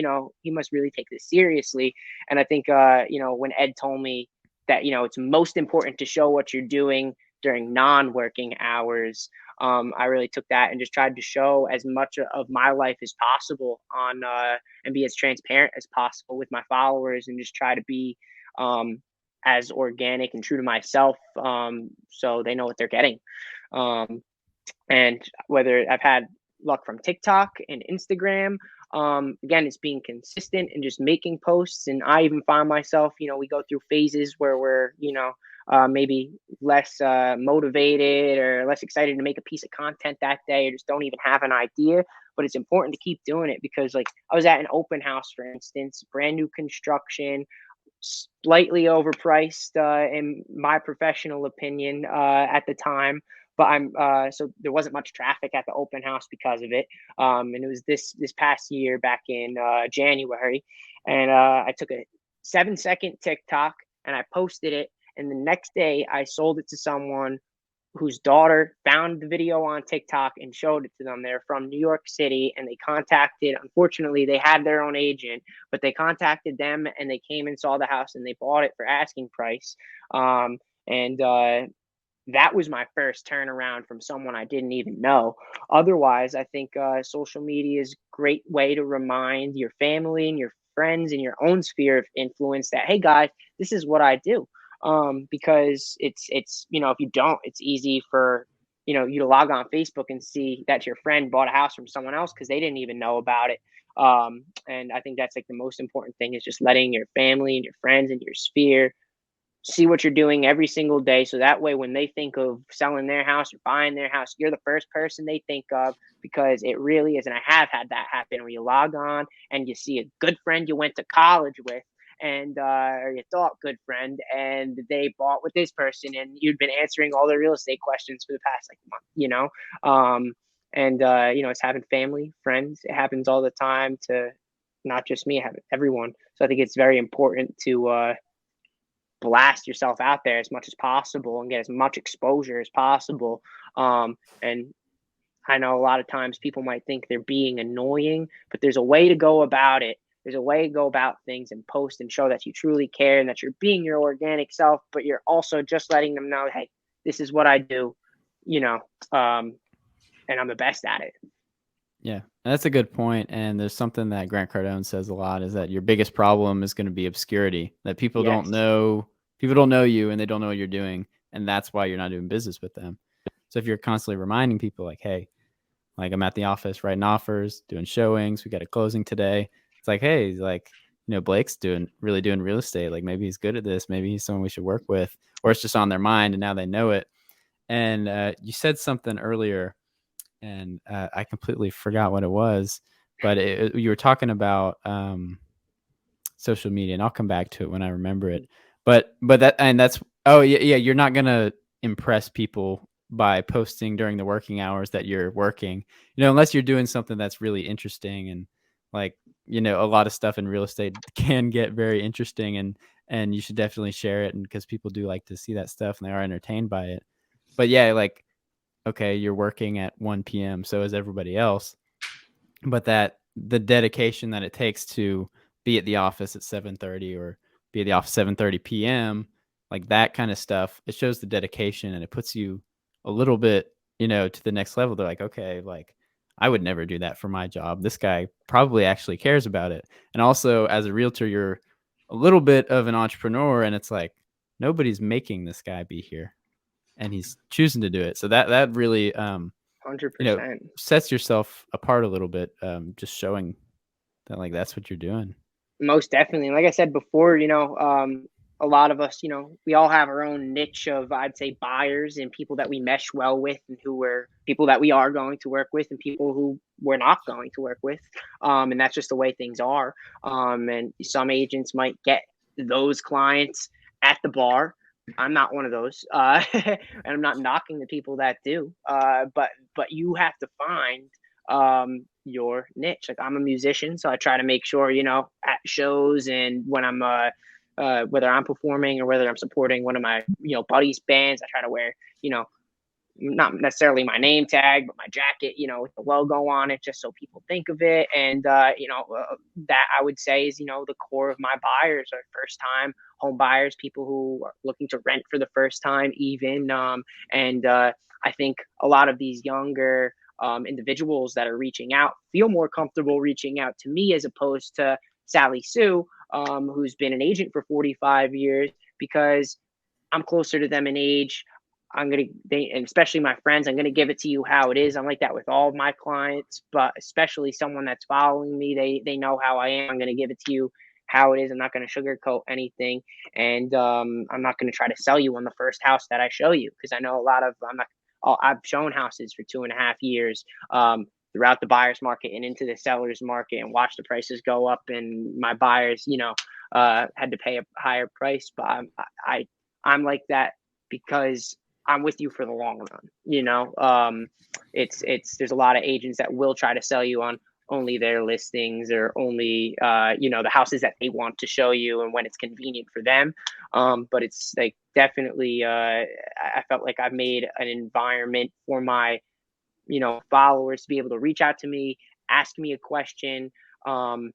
take this seriously. And I think, when Ed told me that, it's most important to show what you're doing during non-working hours, I really took that and just tried to show as much of my life as possible on and be as transparent as possible with my followers, and just try to be as organic and true to myself, so they know what they're getting. And whether I've had luck from TikTok and Instagram, again, it's being consistent and just making posts. And I even find myself, we go through phases where we're, maybe less motivated or less excited to make a piece of content that day, or just don't even have an idea. But it's important to keep doing it, because, like, I was at an open house, for instance, brand new construction, slightly overpriced in my professional opinion at the time. But so there wasn't much traffic at the open house because of it. And it was this past year, back in January, and I took a 7-second TikTok and I posted it. And the next day I sold it to someone whose daughter found the video on TikTok and showed it to them. They're from New York City, and they contacted, unfortunately, they had their own agent, but they contacted them and they came and saw the house and they bought it for asking price. And that was my first turnaround from someone I didn't even know. Otherwise, I think social media is a great way to remind your family and your friends in your own sphere of influence that, hey guys, this is what I do. Because it's if you don't, it's easy for you to log on Facebook and see that your friend bought a house from someone else because they didn't even know about it. And I think that's like the most important thing is just letting your family and your friends and your sphere see what you're doing every single day. So that way, when they think of selling their house or buying their house, you're the first person they think of because it really is. And I have had that happen where you log on and you see a good friend you went to college with and or you thought good friend and they bought with this person and you'd been answering all their real estate questions for the past like month. And it's having family, friends. It happens all the time to not just me, everyone. So I think it's very important to blast yourself out there as much as possible and get as much exposure as possible. And I know a lot of times people might think they're being annoying, but there's a way to go about it. There's a way to go about things and post and show that you truly care and that you're being your organic self, but you're also just letting them know, hey, this is what I do, and I'm the best at it. Yeah, and that's a good point. And there's something that Grant Cardone says a lot is that your biggest problem is going to be obscurity, that people don't know you and they don't know what you're doing. And that's why you're not doing business with them. So if you're constantly reminding people like, hey, like I'm at the office writing offers, doing showings, we got a closing today. It's like, hey, like, Blake's doing real estate. Like maybe he's good at this. Maybe he's someone we should work with, or it's just on their mind and now they know it. And you said something earlier and I completely forgot what it was, but you were talking about social media, and I'll come back to it when I remember it. But that's oh yeah, you're not gonna impress people by posting during the working hours that you're working, unless you're doing something that's really interesting and like a lot of stuff in real estate can get very interesting and you should definitely share it, and because people do like to see that stuff and they are entertained by it. But yeah, like okay, you're working at 1 p.m. So is everybody else. But that the dedication that it takes to be at the office at 7:30 or be at the office 7:30 p.m., like that kind of stuff, it shows the dedication and it puts you a little bit, to the next level. They're like, okay, like I would never do that for my job. This guy probably actually cares about it. And also as a realtor, you're a little bit of an entrepreneur and it's like nobody's making this guy be here and he's choosing to do it. So that really 100%. sets yourself apart a little bit, just showing that like that's what you're doing. Most definitely. And like I said before, a lot of us, we all have our own niche of, I'd say, buyers and people that we mesh well with and who we're people that we are going to work with and people who we're not going to work with. And that's just the way things are. And some agents might get those clients at the bar. I'm not one of those. And I'm not knocking the people that do. But you have to find your niche. Like I'm a musician, so I try to make sure, at shows and when I'm whether I'm performing or whether I'm supporting one of my, buddies' bands, I try to wear, not necessarily my name tag, but my jacket, with the logo on it, just so people think of it. And, that I would say is, the core of my buyers are first time home buyers, people who are looking to rent for the first time, even. I think a lot of these younger individuals that are reaching out feel more comfortable reaching out to me as opposed to Sally Sue, who's been an agent for 45 years, because I'm closer to them in age. And especially my friends, I'm gonna give it to you how it is. I'm like that with all of my clients, but especially someone that's following me, they know how I am. I'm gonna give it to you how it is. I'm not gonna sugarcoat anything, and I'm not gonna try to sell you on the first house that I show you because I know I've shown houses for 2.5 years throughout the buyer's market and into the seller's market and watched the prices go up, and my buyers, had to pay a higher price. But I'm like that because I'm with you for the long run. There's a lot of agents that will try to sell you on only their listings or only the houses that they want to show you and when it's convenient for them. But it's like definitely I felt like I've made an environment for my followers to be able to reach out to me, ask me a question, and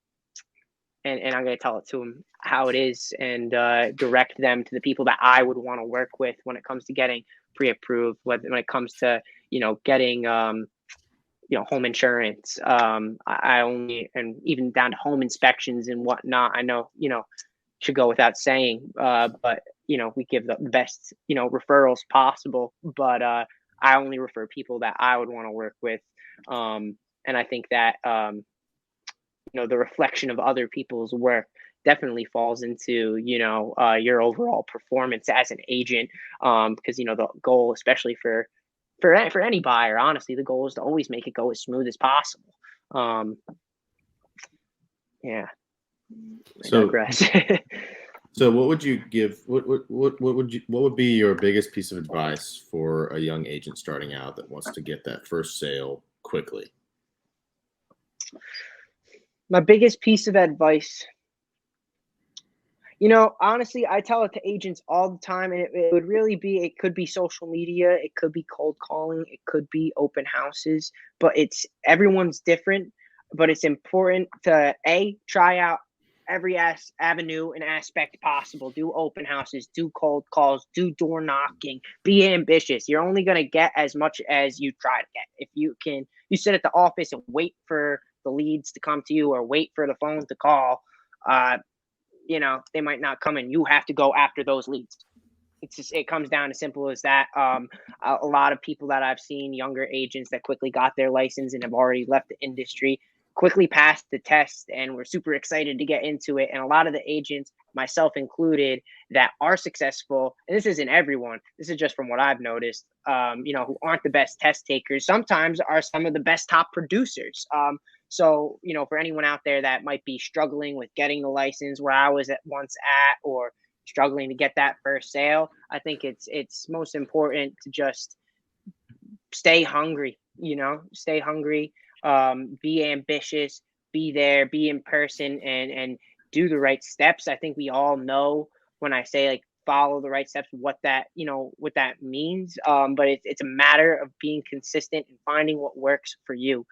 I'm going to tell it to them how it is and direct them to the people that I would want to work with when it comes to getting pre-approved when it comes to, getting, home insurance. I only, and even down to home inspections and whatnot, I know, should go without saying, but, we give the best, referrals possible, but I only refer people that I would want to work with. And I think that, the reflection of other people's work definitely falls into, your overall performance as an agent. Because, the goal, especially for any buyer, honestly, the goal is to always make it go as smooth as possible. Yeah. I So, digress. so what would you give? What would be your biggest piece of advice for a young agent starting out that wants to get that first sale quickly? My biggest piece of advice, honestly, I tell it to agents all the time, and it would really be, it could be social media, it could be cold calling, it could be open houses, but everyone's different. But it's important to try out every avenue and aspect possible. Do open houses, do cold calls, do door knocking, be ambitious. You're only going to get as much as you try to get. If you sit at the office and wait for the leads to come to you or wait for the phone to call, they might not come in. You have to go after those leads. It comes down as simple as that. A lot of people that I've seen, younger agents that quickly got their license and have already left the industry, quickly passed the test and were super excited to get into it. And a lot of the agents, myself included, that are successful, and this isn't everyone, this is just from what I've noticed, who aren't the best test takers, sometimes are some of the best top producers. So, for anyone out there that might be struggling with getting the license where I was once at, or struggling to get that first sale, I think it's most important to just stay hungry, be ambitious, be there, be in person, and do the right steps. I think we all know when I say like follow the right steps, what that means. But it's a matter of being consistent and finding what works for you.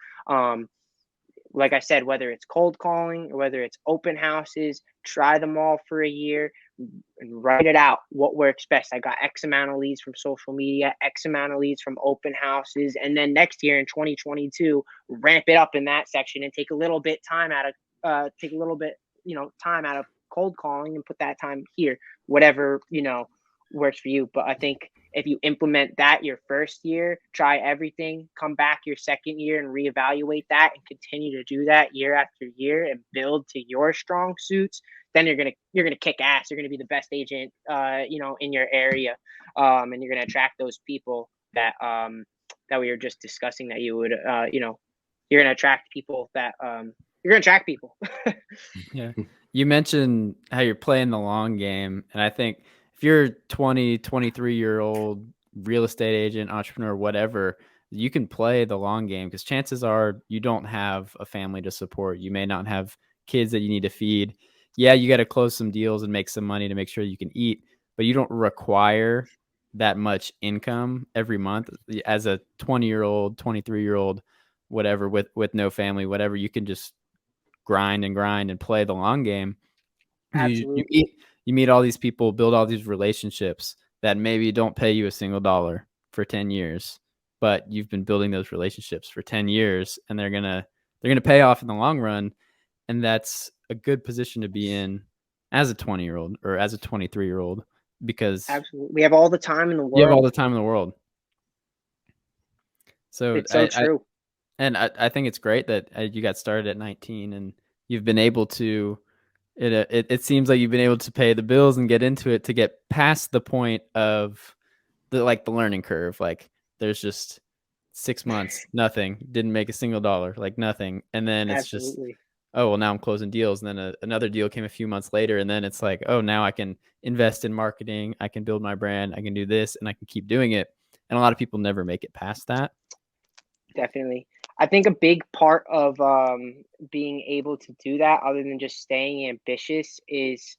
Like I said, whether it's cold calling or whether it's open houses, try them all for a year and write it out. What works best? I got X amount of leads from social media, X amount of leads from open houses. And then next year in 2022, ramp it up in that section and take a little bit time out of cold calling and put that time here, whatever, works for you. But I think if you implement that your first year, try everything, come back your second year and reevaluate that and continue to do that year after year and build to your strong suits, then you're gonna kick ass. You're gonna be the best agent, in your area, and you're gonna attract those people that we were just discussing. That you would, you're gonna attract people that you're gonna attract people. Yeah, you mentioned how you're playing the long game, and I think if you're 20, 23-year-old real estate agent, entrepreneur, whatever, you can play the long game because chances are you don't have a family to support. You may not have kids that you need to feed. Yeah, you got to close some deals and make some money to make sure you can eat, but you don't require that much income every month as a 20-year-old, 23-year-old, whatever, with no family, whatever. You can just grind and play the long game. Absolutely. You meet all these people, build all these relationships that maybe don't pay you a single dollar for 10 years, but you've been building those relationships for 10 years and they're going to pay off in the long run. And that's a good position to be in as a 20-year-old or as a 23-year-old, because absolutely, we have all the time in the world. You have all the time in the world. So it's so true. I think it's great that you got started at 19 and you've been able to, it seems like you've been able to pay the bills and get into it to get past the point of the learning curve. Like there's just 6 months, nothing, didn't make a single dollar, like nothing. And then it's Absolutely. just, oh, well, now I'm closing deals. And then another deal came a few months later. And then it's like, oh, now I can invest in marketing. I can build my brand. I can do this and I can keep doing it. And a lot of people never make it past that. Definitely. I think a big part of being able to do that, other than just staying ambitious, is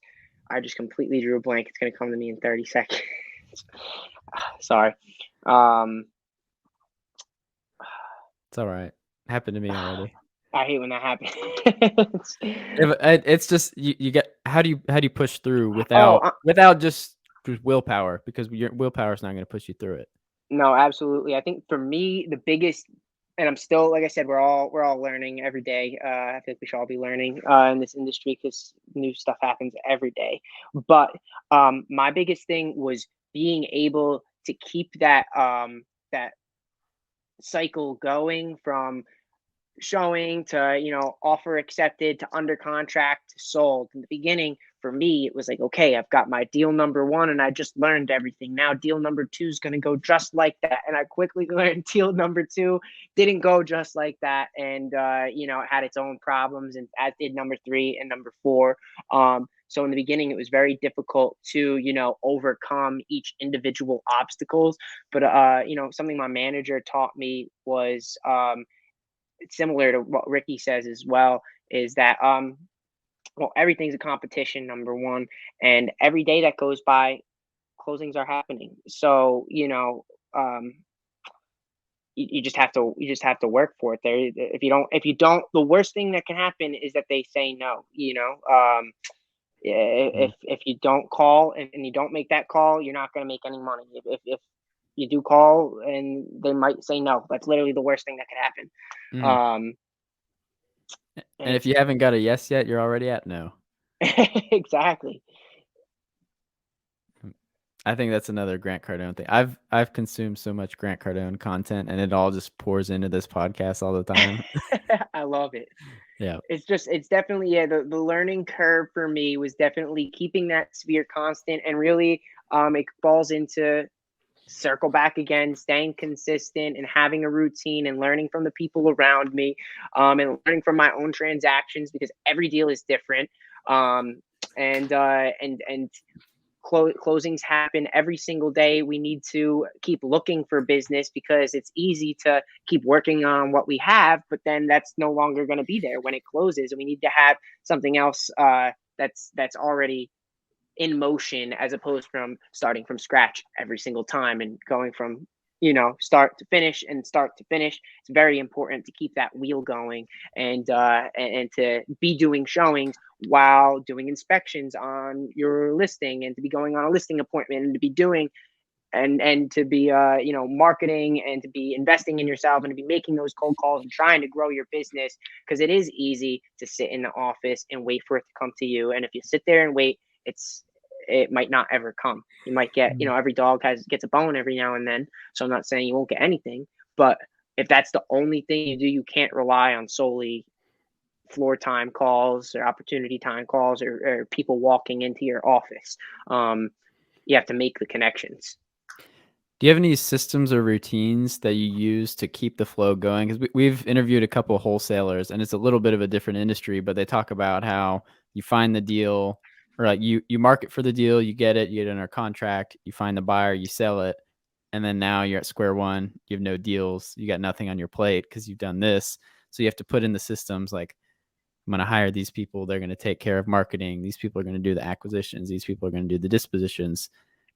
I just completely drew a blank. It's going to come to me in 30 seconds. Sorry. It's all right. Happened to me already. I hate when that happens. It's just you get how do you push through without just willpower, because your willpower is not going to push you through it. No, absolutely. I think for me, the biggest, and I'm still, like I said, we're all learning every day. I think we should all be learning in this industry because new stuff happens every day. But my biggest thing was being able to keep that cycle going from showing to offer accepted to under contract to sold. In the beginning, for me, it was like, okay, I've got my deal number one and I just learned everything. Now deal number two is going to go just like that, and I quickly learned deal number two didn't go just like that, and it had its own problems, and as did number three and number four. So in the beginning it was very difficult to overcome each individual obstacles. But something my manager taught me was similar to what Ricky says as well, is that well, everything's a competition, number one, and every day that goes by, closings are happening. So um you just have to work for it. There, if you don't, the worst thing that can happen is that they say no. Mm. If you don't call and you don't make that call, you're not going to make any money. If you do call and they might say no, that's literally the worst thing that could happen. Mm. um and And if it's you haven't got a yes yet, you're already at no. exactly. I think that's another Grant Cardone thing. I've consumed so much Grant Cardone content, and it all just pours into this podcast all the time. I love it. Yeah. It's definitely, yeah, the learning curve for me was definitely keeping that sphere constant, and really it falls into circle back again, staying consistent and having a routine and learning from the people around me, and learning from my own transactions, because every deal is different. And closings happen every single day. We need to keep looking for business because it's easy to keep working on what we have, but then that's no longer going to be there when it closes, and we need to have something else that's already in motion, as opposed from starting from scratch every single time and going from start to finish and start to finish. It's very important to keep that wheel going, and to be doing showings while doing inspections on your listing, and to be going on a listing appointment, and to be doing and to be marketing, and to be investing in yourself, and to be making those cold calls and trying to grow your business, because it is easy to sit in the office and wait for it to come to you. And if you sit there and wait, it might not ever come. You might get, every dog gets a bone every now and then. So I'm not saying you won't get anything, but if that's the only thing you do, you can't rely on solely floor time calls or opportunity time calls, or people walking into your office. You have to make the connections. Do you have any systems or routines that you use to keep the flow going? Because we've interviewed a couple of wholesalers, and it's a little bit of a different industry, but they talk about how you find the deal, or like you market for the deal, you get it under contract, you find the buyer, you sell it, and then now you're at square one. You have no deals, you got nothing on your plate because you've done this. So you have to put in the systems like, I'm going to hire these people. They're going to take care of marketing. These people are going to do the acquisitions. These people are going to do the dispositions.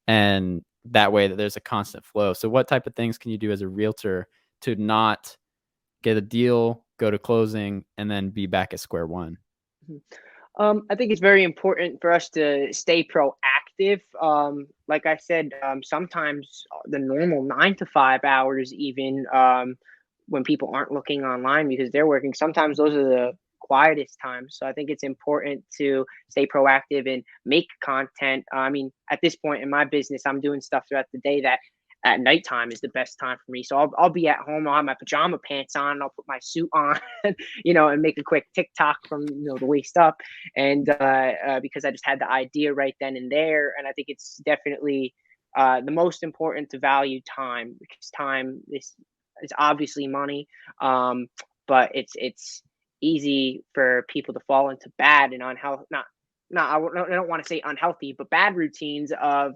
And that way that there's a constant flow. So what type of things can you do as a realtor to not get a deal, go to closing, and then be back at square one? I think it's very important for us to stay proactive. Like I said, sometimes the normal 9 to 5 hours, even when people aren't looking online because they're working, sometimes those are the quietest times. So I think it's important to stay proactive and make content. I mean, at this point in my business, I'm doing stuff throughout the day that at nighttime is the best time for me. So I'll be at home, I'll have my pajama pants on, I'll put my suit on, and make a quick TikTok from the waist up, and because I just had the idea right then and there. And I think it's definitely the most important to value time, because time is obviously money, but it's easy for people to fall into bad and unhealthy, I don't want to say unhealthy, but bad routines of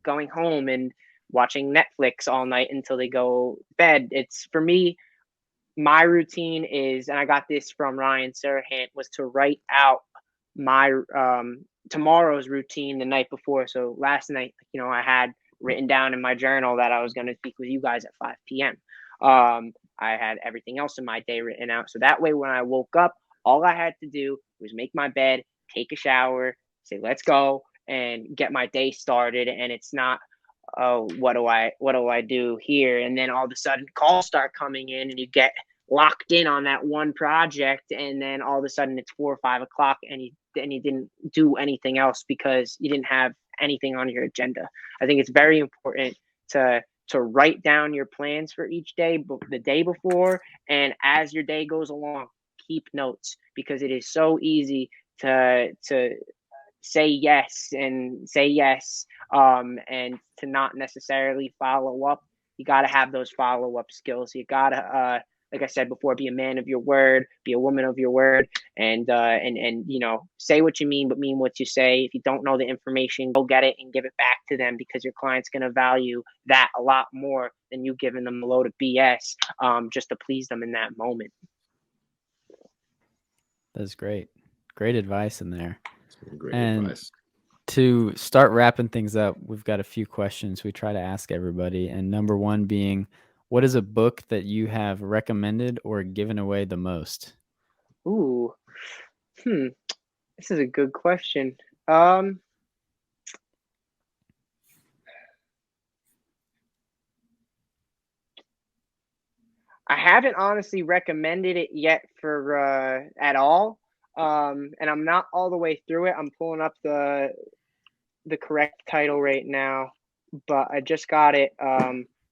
going home and watching Netflix all night until they go to bed. It's, for me, my routine is, and I got this from Ryan Serhant, was to write out my tomorrow's routine the night before. So last night, I had written down in my journal that I was going to speak with you guys at 5 p.m. I had everything else in my day written out. So that way, when I woke up, all I had to do was make my bed, take a shower, say, let's go, and get my day started. And it's not oh, what do I do here? And then all of a sudden calls start coming in and you get locked in on that one project, and then all of a sudden it's 4 or 5 o'clock and you didn't do anything else because you didn't have anything on your agenda. I think it's very important to write down your plans for each day, the day before, and as your day goes along, keep notes, because it is so easy to say yes and and to not necessarily follow up. You got to have those follow-up skills. You got to like I said before, be a man of your word, be a woman of your word, and say what you mean, but mean what you say. If you don't know the information, go get it and give it back to them, because your client's going to value that a lot more than you giving them a load of BS just to please them in that moment. That's great. Great advice in there. Great And advice. to start wrapping things up, we've got a few questions we try to ask everybody. And number one being, what is a book that you have recommended or given away the most? Ooh, this is a good question. I haven't honestly recommended it yet for at all. And I'm not all the way through it. I'm pulling up the correct title right now, but I just got it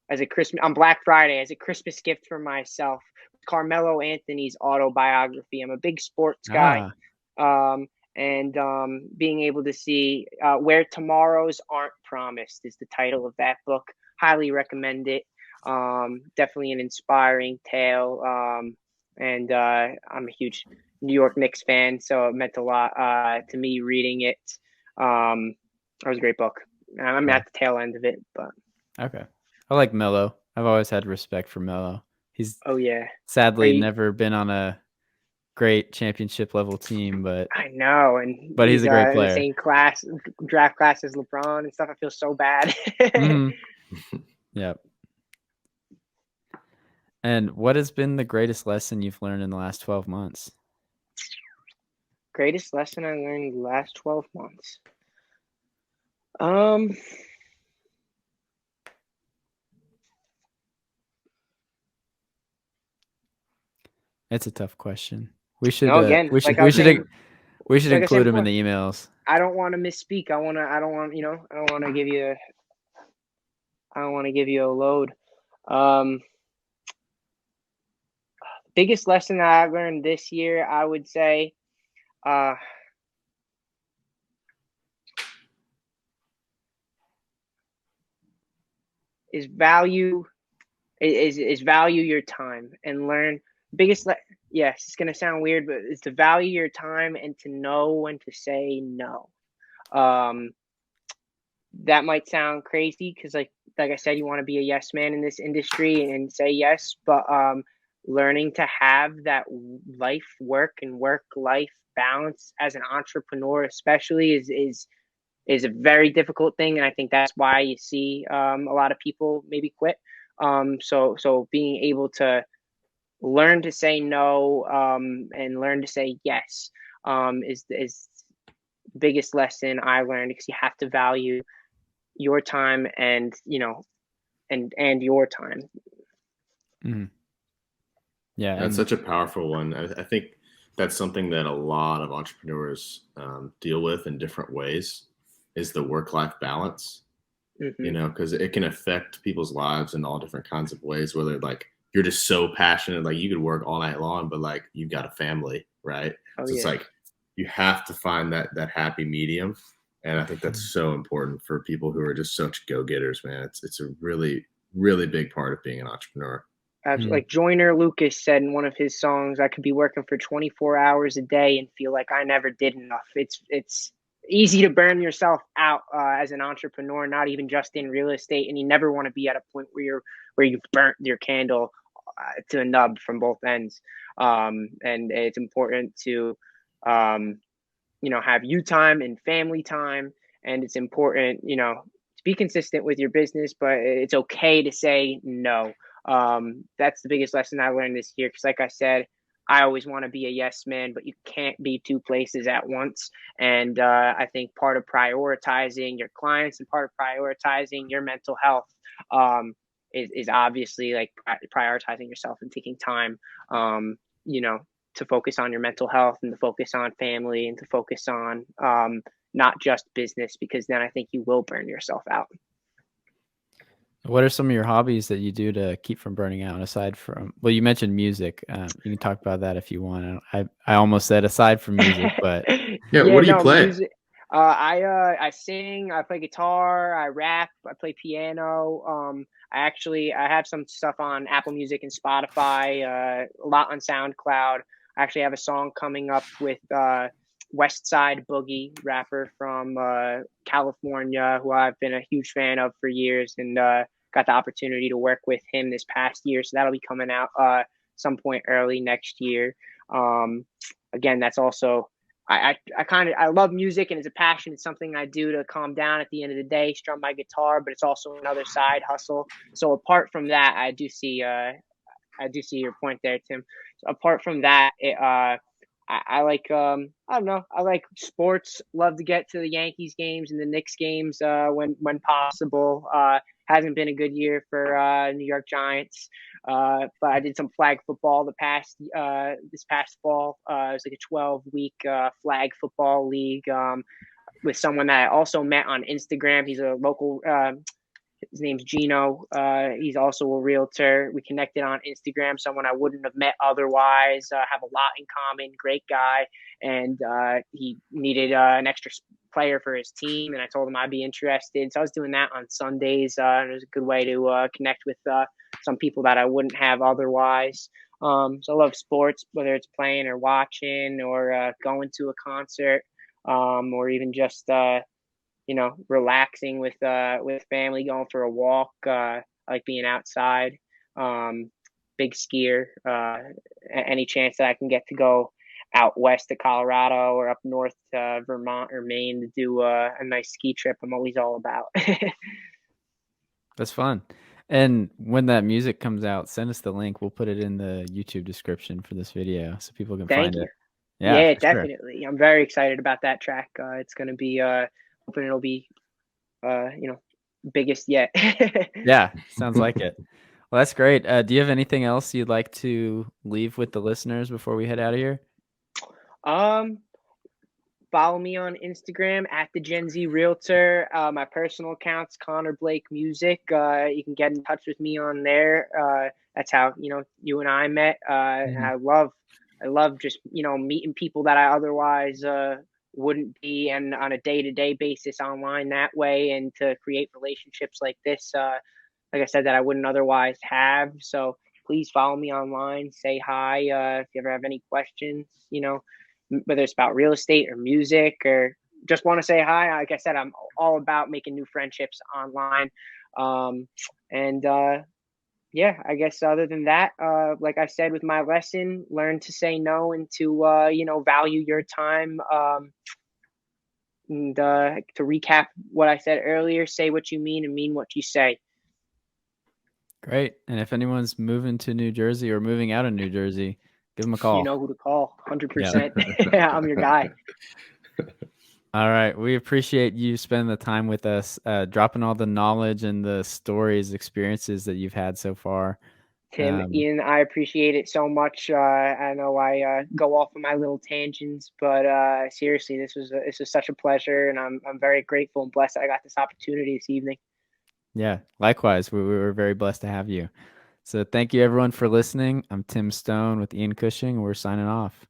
as a Christmas on Black Friday as a Christmas gift for myself. Carmelo Anthony's autobiography. I'm a big sports guy. And being able to see Where Tomorrows Aren't Promised is the title of that book. Highly recommend it. Definitely an inspiring tale. And I'm a huge New York Knicks fan, so it meant a lot to me reading it. It was a great book. I'm at the tail end of it, but okay. I like Melo. I've always had respect for Melo. He's sadly never been on a great championship level team, but I know, but he's a great player. In the same draft class as LeBron and stuff. I feel so bad. Mm-hmm. Yep. And what has been the greatest lesson you've learned in the last 12 months? Greatest lesson I learned in the last 12 months. It's a tough question. We should we should include them in the emails. I don't want to misspeak. I don't want to give you a load. Biggest lesson that I learned this year, I would say, is value your time and learn. Yes, it's gonna sound weird, but it's to value your time and to know when to say no. That might sound crazy because like I said, you want to be a yes man in this industry and say yes, but learning to have that work life balance as an entrepreneur especially is a very difficult thing, and I think that's why you see a lot of people maybe quit. So being able to learn to say no and learn to say yes is the biggest lesson I learned, because you have to value your time and and your time. Mm-hmm. Yeah, that's such a powerful one. I think that's something that a lot of entrepreneurs deal with in different ways, is the work-life balance. Mm-hmm. Because it can affect people's lives in all different kinds of ways, whether like you're just so passionate, like you could work all night long, but like you've got a family, right? It's like you have to find that happy medium. And I think that's so important for people who are just such go-getters, man. It's a really, really big part of being an entrepreneur. Absolutely. Like Joyner Lucas said in one of his songs, I could be working for 24 hours a day and feel like I never did enough. It's easy to burn yourself out as an entrepreneur, not even just in real estate. And you never want to be at a point where you've burnt your candle to a nub from both ends. And it's important to, have you time and family time. And it's important, to be consistent with your business, but it's okay to say no. That's the biggest lesson I learned this year. Because like I said, I always want to be a yes man, but you can't be two places at once. And I think part of prioritizing your clients and part of prioritizing your mental health um, is obviously like prioritizing yourself and taking time, you know, to focus on your mental health and to focus on family and to focus on not just business, because then I think you will burn yourself out. What are some of your hobbies that you do to keep from burning out aside from, well, you mentioned music. You can talk about that if you want. I almost said aside from music, but Yeah, Yeah, what do you no, play? music. I sing, I play guitar, I rap, I play piano. I have some stuff on Apple Music and Spotify, a lot on SoundCloud. I actually have a song coming up with West Side Boogie, rapper from California, who I've been a huge fan of for years, and got the opportunity to work with him this past year. So that'll be coming out some point early next year. Again, that's also I love music, and it's a passion. It's something I do to calm down at the end of the day, strum my guitar, but it's also another side hustle. So apart from that, I do see your point there, Tim. So apart from that, I like I don't know, I like sports. Love to get to the Yankees games and the Knicks games when possible. Hasn't been a good year for New York Giants, but I did some flag football this past fall. It was like a 12-week flag football league with someone that I also met on Instagram. He's a local. His name's Gino. He's also a realtor. We connected on Instagram, someone I wouldn't have met otherwise. Have a lot in common. Great guy. And he needed an extra player for his team. And I told him I'd be interested. So I was doing that on Sundays. And it was a good way to connect with some people that I wouldn't have otherwise. So I love sports, whether it's playing or watching or going to a concert or even just relaxing with family, going for a walk. I like being outside. Big skier. Any chance that I can get to go out west to Colorado or up north to Vermont or Maine to do a nice ski trip, I'm always all about. that's fun. And when that music comes out, send us the link. We'll put it in the YouTube description for this video so people can Thank find you. it. Yeah, Yeah, for sure. definitely. I'm very excited about that track. It's going to be hoping it'll be biggest yet. Yeah, sounds like it. Well, that's great. Do you have anything else you'd like to leave with the listeners before we head out of here? Um, Follow me on Instagram at the Gen Z Realtor. My personal account's Connor Blake Music. You can get in touch with me on there. That's how you and I met. And I love just meeting people that I otherwise wouldn't be, and on a day-to-day basis online that way, and to create relationships like this. Like I said, that I wouldn't otherwise have. So please follow me online. Say hi if you ever have any questions. Whether it's about real estate or music or just want to say hi. Like I said, I'm all about making new friendships online. And yeah, I guess other than that, like I said with my lesson, learn to say no and to value your time. And to recap what I said earlier, say what you mean and mean what you say. Great. And if anyone's moving to New Jersey or moving out of New Jersey, give them a call. You know who to call. 100%. Yeah. I'm your guy. All right. We appreciate you spending the time with us, dropping all the knowledge and the stories, experiences that you've had so far. Tim, Ian, I appreciate it so much. I know I go off on my little tangents, but seriously, this was such a pleasure, and I'm very grateful and blessed that I got this opportunity this evening. Yeah, likewise. We were very blessed to have you. So thank you everyone for listening. I'm Tim Stone with Ian Cushing. We're signing off.